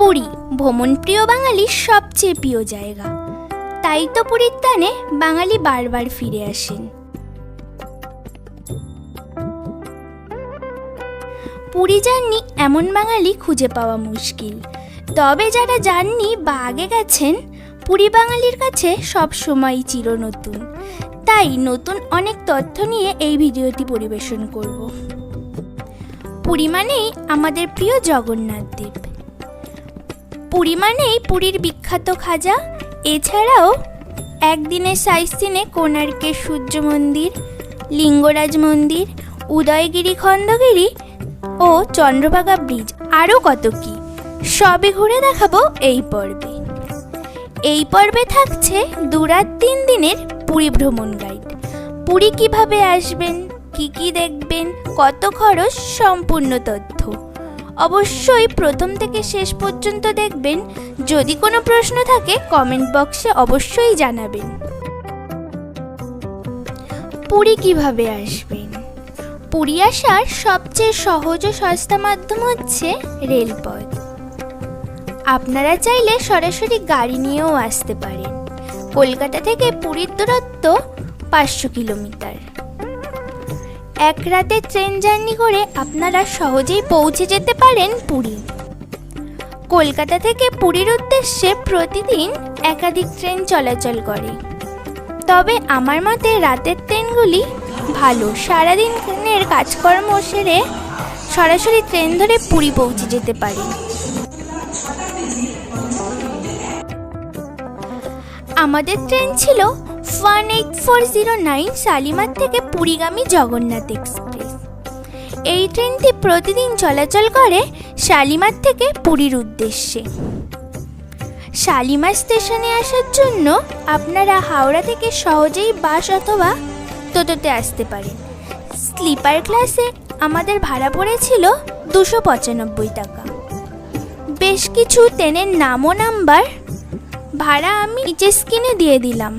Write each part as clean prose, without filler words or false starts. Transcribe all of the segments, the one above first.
পুরী ভ্রমণপ্রিয় বাঙালির সবচেয়ে প্রিয় জায়গা, তাই তো পুরীর টানে বাঙালি বারবার ফিরে আসেন। পুরী যাননি এমন বাঙালি খুঁজে পাওয়া মুশকিল, তবে যারা যাননি বা আগে গেছেন, পুরী বাঙালির কাছে সব সময়ই চিরনতুন। তাই নতুন অনেক তথ্য নিয়ে এই ভিডিওটি পরিবেশন করব। পুরী মানেই আমাদের প্রিয় জগন্নাথ দেব। পুরী মানেই পুরীর বিখ্যাত খাজা, এছাড়াও একদিনের সাইট সিনে কোণার্কের সূর্য মন্দির, লিঙ্গরাজ মন্দির, উদয়গিরি খণ্ডগিরি ও চন্দ্রভাগা ব্রিজ, আরও কত কি, সবই ঘুরে দেখাবো এই পর্বে। এই পর্বে থাকছে 2 রাত 3 দিনের পুরী ভ্রমণ গাইড। পুরী কিভাবে আসবেন, কি কি দেখবেন, কত খরচ, সম্পূর্ণ তথ্য। অবশ্যই প্রথম থেকে শেষ পর্যন্ত দেখবেন। যদি কোনো প্রশ্ন থাকে কমেন্ট বক্সে অবশ্যই জানাবেন। পুরী কিভাবে আসবেন? পুরী আসার সবচেয়ে সহজ ও সস্তা মাধ্যম হচ্ছে রেলপথ। আপনারা চাইলে সরাসরি গাড়ি নিয়েও আসতে পারেন। কলকাতা থেকে পুরীর দূরত্ব 500 কিলোমিটার। এক রাতে ট্রেন জার্নি করে আপনারা সহজেই পৌঁছে যেতে পারেন পুরী। কলকাতা থেকে পুরীর উদ্দেশ্যে প্রতিদিন একাধিক ট্রেন চলাচল করে, তবে আমার মতে রাতের ট্রেনগুলি ভালো। সারাদিনের কাজকর্ম সেরে সরাসরি ট্রেন ধরে পুরী পৌঁছে যেতে পারেন। আমাদের ট্রেন ছিল 18409 শালিমার থেকে পুরীগামী জগন্নাথ এক্সপ্রেস। এই ট্রেনটি প্রতিদিন চলাচল করে শালিমার থেকে পুরীর উদ্দেশ্যে। শালিমার স্টেশনে আসার জন্য আপনারা হাওড়া থেকে সহজেই বাস অথবা টোটোতে আসতে পারেন। স্লিপার ক্লাসে আমাদের ভাড়া পড়েছিল 295 টাকা। বেশ কিছু ট্রেনের নাম ও নাম্বার ভাড়া আমি নিচে স্ক্রিনে দিয়ে দিলাম।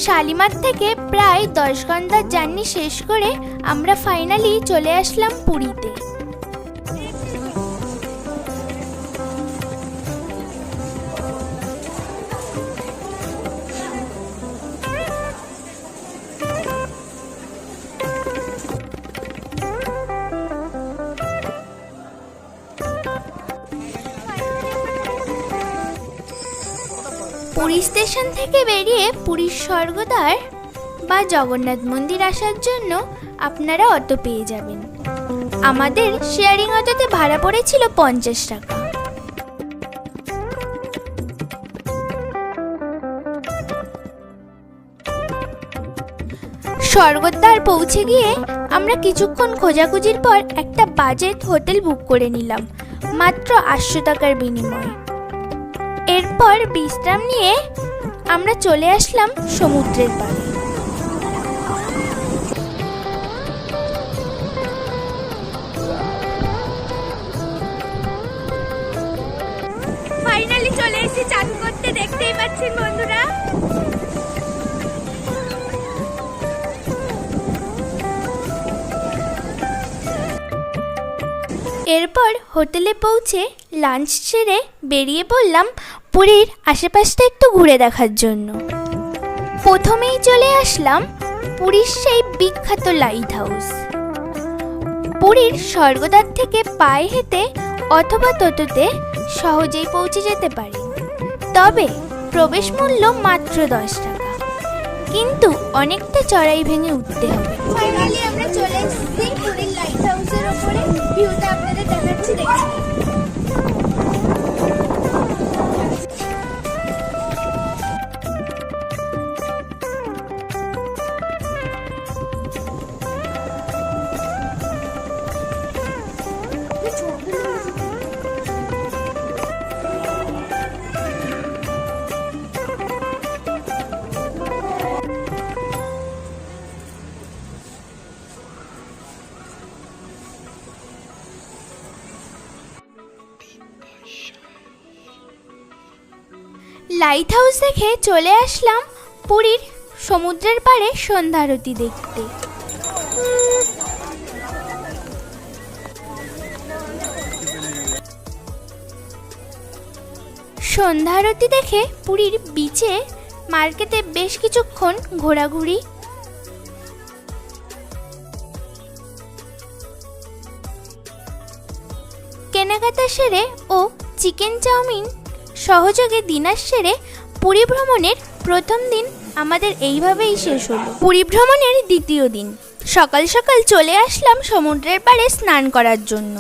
শালিমার থেকে প্রায় 10 ঘন্টার জার্নি শেষ করে আমরা ফাইনালি চলে আসলাম পুরীতে। পুরী স্টেশন থেকে বেরিয়ে পুরীর স্বর্গদ্বার বা জগন্নাথ মন্দির আসার জন্য আপনারা অটো পেয়ে যাবেন। আমাদের শেয়ারিং অটোতে ভাড়া পড়েছিল 50 টাকা। স্বর্গদ্বার পৌঁছে গিয়ে আমরা কিছুক্ষণ খোঁজাখুঁজির পর একটা বাজেট হোটেল বুক করে নিলাম, মাত্র 800 টাকার বিনিময়ে। এরপর বিশ্রাম নিয়ে আমরা চলে আসলাম সমুদ্রের পাড়ে। ফাইনালি চলে এসেছি চান করতে, দেখতেই পাচ্ছেন বন্ধুরা। এরপর হোটেলে পৌঁছে লাঞ্চ সেরে বেরিয়ে পড়লাম পুরীর আশেপাশটা একটু ঘুরে দেখার জন্য। প্রথমেই চলে আসলাম পুরীর সেই বিখ্যাত লাইট হাউস। পুরীর স্বর্গদ্বার থেকে পায়ে হেঁটে অথবা টোটোতে সহজেই পৌঁছে যেতে পারে, তবে প্রবেশ মূল্য মাত্র 10 টাকা, কিন্তু অনেকটা চড়াই ভেঙে উঠতে হবে। ফাইনালি আমরা চলে এসেছি পুরীর লাইট হাউসের উপরে। ভিউটা আপনাদের দেখাচ্ছি, দেখুন। লাইট হাউস দেখে চলে আসলাম পুরীর সমুদ্রের পাড়ে সন্ধ্যা আরতি দেখতে। সন্ধ্যা আরতি দেখে পুরীর বিচে মার্কেটে বেশ কিছুক্ষণ ঘোরাঘুরি। কেনাকাটা সেরে ও চিকেন চাউমিন সহযোগে ডিনার সেরে পুরী ভ্রমণের প্রথম দিন আমাদের এইভাবেই শেষ হলো। পুরী ভ্রমণের দ্বিতীয় দিন সকাল সকাল চলে আসলাম সমুদ্রের পাড়ে স্নান করার জন্য,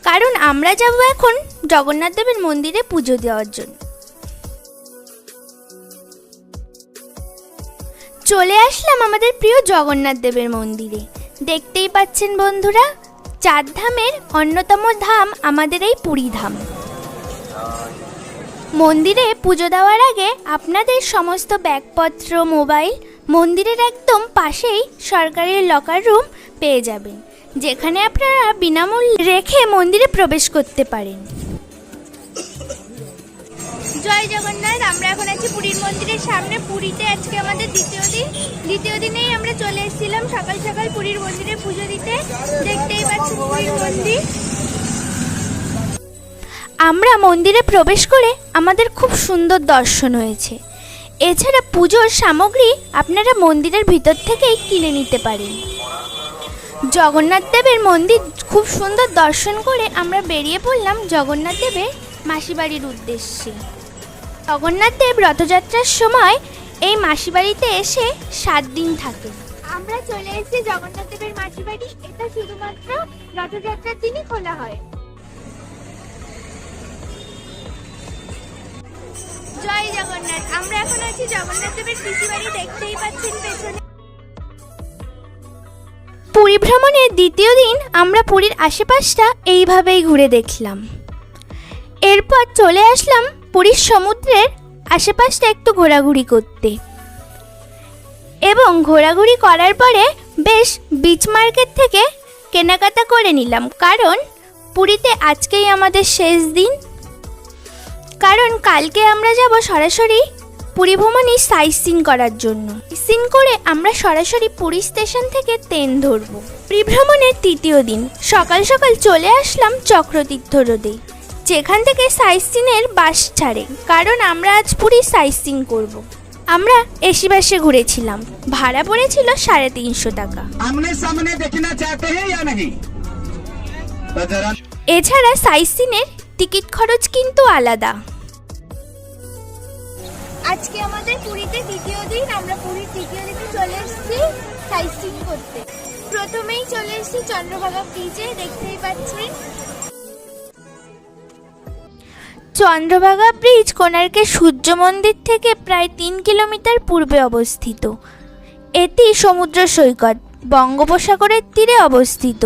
কারণ আমরা যাব এখন জগন্নাথ দেবের মন্দিরে পুজো দেওয়ার জন্য। চলে আসলাম আমাদের প্রিয় জগন্নাথ দেবের মন্দিরে। দেখতেই পাচ্ছেন বন্ধুরা, 4 ধামের অন্যতম ধাম আমাদের এই পুরী ধাম। মন্দিরে পুজো দেওয়ার আগে আপনাদের সমস্ত ব্যাগপত্র, মোবাইল মন্দিরের একদম পাশেই সরকারি লকার রুম পেয়ে যাবেন, যেখানে আপনারা বিনামূল্যে রেখে মন্দিরে প্রবেশ করতে পারেন। জয় জগন্নাথ। আমরা এখন আছি পুরীর মন্দিরের সামনে। পুরীতে আজকে আমাদের দ্বিতীয় দিনেই আমরা চলে এসেছিলাম সকাল সকাল পুরীর মন্দিরে পুজো দিতে। দেখতেই পাচ্ছি পুরীর মন্দির। আমরা মন্দিরে প্রবেশ করে আমাদের খুব সুন্দর দর্শন হয়েছে। এছাড়া পুজোর সামগ্রী আপনারা মন্দিরের ভিতর থেকেই কিনে নিতে পারেন। জগন্নাথ দেবের মন্দির খুব সুন্দর দর্শন করে আমরা বেরিয়ে পড়লাম জগন্নাথ দেবের মাসিবাড়ির উদ্দেশ্যে। জগন্নাথ দেব রথযাত্রার সময় এই মাসিবাড়িতে এসে 7 দিন থাকে। আমরা চলে এসেছি জগন্নাথ দেবের মাসিবাড়ি। এটা শুধুমাত্র রথযাত্রার দিনই খোলা হয়। জয় জগন্নাথ। আমরা এখন আছি জগন্নাথ দেবের পিসিবাড়ি। দেখতেই পাচ্ছেন পেছনে। পুরী ভ্রমণের দ্বিতীয় দিন আমরা পুরীর আশেপাশটা এইভাবেই ঘুরে দেখলাম। এরপর চলে আসলাম পুরীর সমুদ্রের আশেপাশটা একটু ঘোরাঘুরি করতে, এবং ঘোরাঘুরি করার পরে বেশ বিচ মার্কেট থেকে কেনাকাটা করে নিলাম, কারণ পুরীতে আজকেই আমাদের শেষ দিন। কারণ কালকে আমরা যাব সরাসরি পুরী ভ্রমণে সাইট সিন করার জন্য। সিন করে আমরা সরাসরি পুরী স্টেশন থেকে ট্রেন ধরব। পুরী ভ্রমণের তৃতীয় দিন সকাল সকাল চলে আসলাম চক্রতীর্থ রোডে, যেখান থেকে সাইট সিনের বাস ছাড়ে, কারণ আমরা আজ পুরী সাইট সিন করব। আমরা এসি বাসে ঘুরেছিলাম, ভাড়া পড়েছিল 350 টাকা। এছাড়া সাইট সিনের টিকিট খরচ কিন্তু আলাদা। আজকে আমাদের পুরীতে তৃতীয় দিন। আমরা পুরীর তৃতীয় দিনে চলে এসেছি সাইট সিন করতে। প্রথমেই চলে এসেছি চন্দ্রভাগা ব্রিজে। দেখতেই পাচ্ছেন চন্দ্রভাগা ব্রিজ কোণার্কের সূর্য মন্দির থেকে প্রায় 3 কিলোমিটার পূর্বে অবস্থিত। এটি সমুদ্র সৈকত বঙ্গোপসাগরের তীরে অবস্থিত।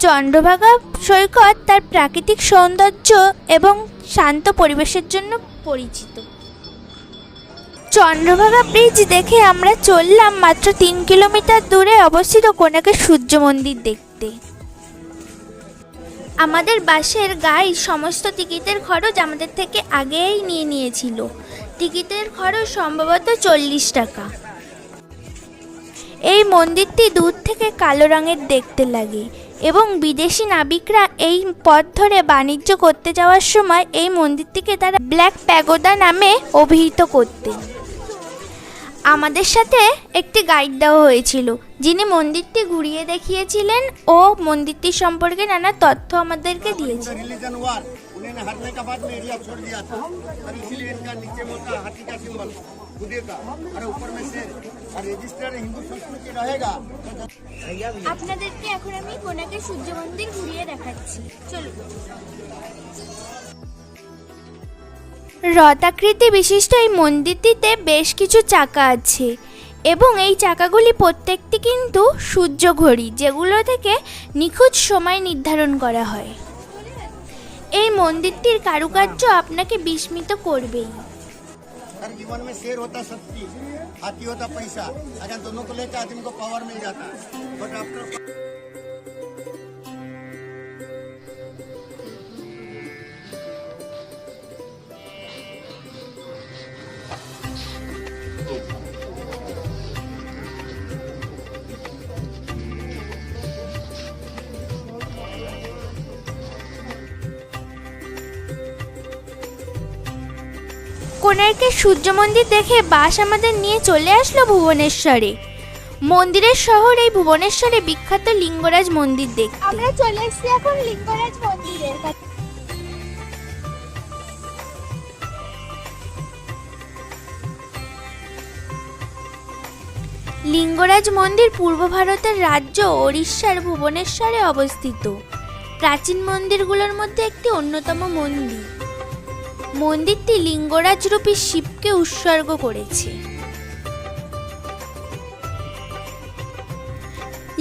চন্দ্রভাগা সৈকত তার প্রাকৃতিক সৌন্দর্য এবং শান্ত পরিবেশের জন্য পরিচিত। চন্দ্রভাগা ব্রিজ দেখে আমরা চললাম মাত্র 3 কিলোমিটার দূরে অবস্থিত কোণার্কের সূর্য মন্দির দেখতে। আমাদের বাসের গাইড সমস্ত টিকিটের খরচ আমাদের থেকে আগেই নিয়ে নিয়েছিল। টিকিটের খরচ সম্ভবত 40 টাকা। এই মন্দিরটি দূর থেকে কালো রঙের দেখতে লাগে, এবং বিদেশি নাবিকরা এই পথ ধরে বাণিজ্য করতে যাওয়ার সময় এই মন্দিরটিকে তারা ব্ল্যাক প্যাগোডা নামে অভিহিত করতেন। আমাদের সাথে একটি গাইড দেওয়া হয়েছিল, যিনি মন্দিরটি ঘুরিয়ে দেখিয়েছিলেন ও মন্দিরটি সম্পর্কে নানা তথ্য আমাদেরকে দিয়েছিলেন। আপনাদেরকে এখন আমি কোণার্কের সূর্য মন্দির ঘুরিয়ে দেখাচ্ছি, চলুন। রথাকৃতি বিশিষ্ট এই মন্দিরটিতে বেশ কিছু চাকা আছে, এবং এই চাকাগুলি প্রত্যেকটি কিন্তু সূর্য ঘড়ি, যেগুলো থেকে নিখুঁত সময় নির্ধারণ করা হয়। এই মন্দিরটির কারুকার্য আপনাকে বিস্মিত করবেই। जीवन में शेर होता शक्ति, हाथी होता पैसा, अगर दोनों को लेकर आदमी को पावर मिल जाता है। बट आफ्टर কোণার্কের সূর্য মন্দির দেখে বাস আমাদের নিয়ে চলে আসলো ভুবনেশ্বরে। মন্দিরের শহর এই ভুবনেশ্বরে বিখ্যাত লিঙ্গরাজ মন্দির দেখতে। আমরা চলে এসেছি এখন লিঙ্গরাজ মন্দিরের কাছে। লিঙ্গরাজ মন্দির পূর্ব ভারতের রাজ্য ওড়িশার ভুবনেশ্বরে অবস্থিত প্রাচীন মন্দিরগুলোর মধ্যে একটি অন্যতম মন্দির। মন্দিরটি লিঙ্গরাজ রূপী শিবকে উৎসর্গ করেছে।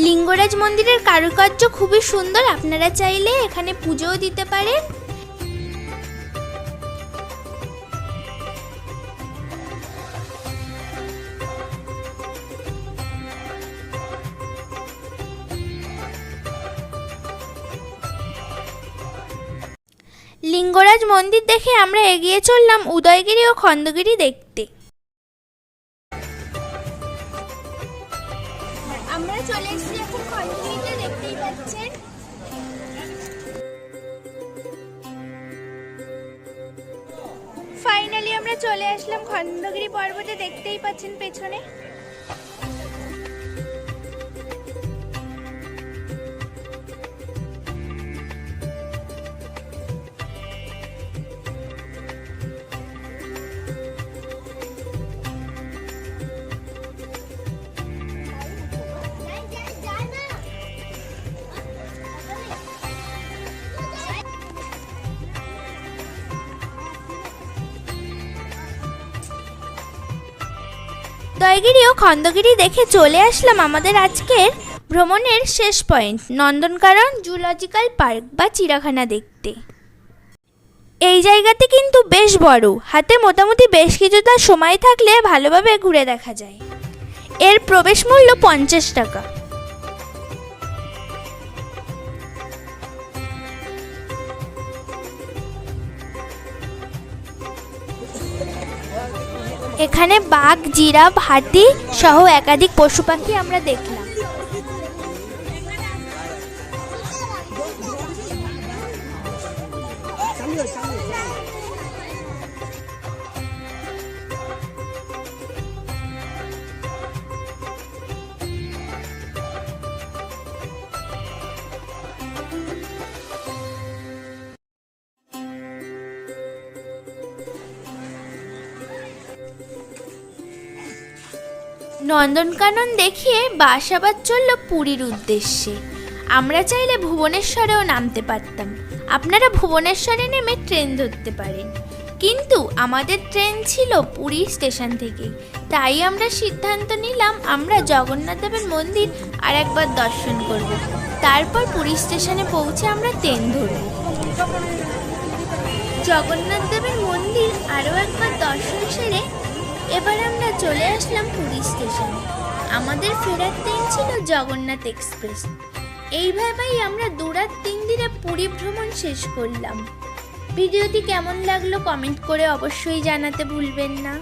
লিঙ্গরাজ মন্দিরের কারুকার্য খুবই সুন্দর, আপনারা চাইলে এখানে পুজোও দিতে পারেন। লিঙ্গরাজ মন্দির দেখে আমরা এগিয়ে চললাম উদয়গিরি ও খণ্ডগিরি দেখতে। আমরা চলে এসেছি এখন খণ্ডগিরিতে, দেখতেই পাচ্ছেন। ফাইনালি আমরা চলে আসলাম খণ্ডগিরি পর্বতে, দেখতেই পাচ্ছেন পেছনে। উদয়গিরি ও খণ্ডগিরি দেখে চলে আসলাম আমাদের আজকের ভ্রমণের শেষ পয়েন্ট, নন্দনকানন জুলজিক্যাল পার্ক বা চিড়িয়াখানা দেখতে। এই জায়গাটি কিন্তু বেশ বড়, হাতে মোটামুটি বেশ কিছুটা সময় থাকলে ভালোভাবে ঘুরে দেখা যায়। এর প্রবেশ মূল্য 50 টাকা। এখানে বাঘ, জিরাফ, হাতি সহ একাধিক পশু পাখি আমরা দেখলাম। নন্দনকানন দেখিয়ে বাস আবার চলল পুরীর উদ্দেশ্যে। আমরা চাইলে ভুবনেশ্বরেও নামতে পারতাম, আপনারা ভুবনেশ্বরে নেমে ট্রেন ধরতে পারেন, কিন্তু আমাদের ট্রেন ছিল পুরী স্টেশন থেকে। তাই আমরা সিদ্ধান্ত নিলাম আমরা জগন্নাথ দেবের মন্দির আর একবার দর্শন করব, তারপর পুরী স্টেশনে পৌঁছে আমরা ট্রেন ধরব। জগন্নাথ দেবের মন্দির আরও একবার দর্শন সেরে এবার আমরা চলে আসলাম পুরী স্টেশনে। আমাদের ফেরার ট্রেন ছিল জগন্নাথ এক্সপ্রেস। এইভাবেই আমরা 2 রাত 3 দিনে পুরী ভ্রমণ শেষ করলাম। ভিডিওটি কেমন লাগলো কমেন্ট করে অবশ্যই জানাতে ভুলবেন না।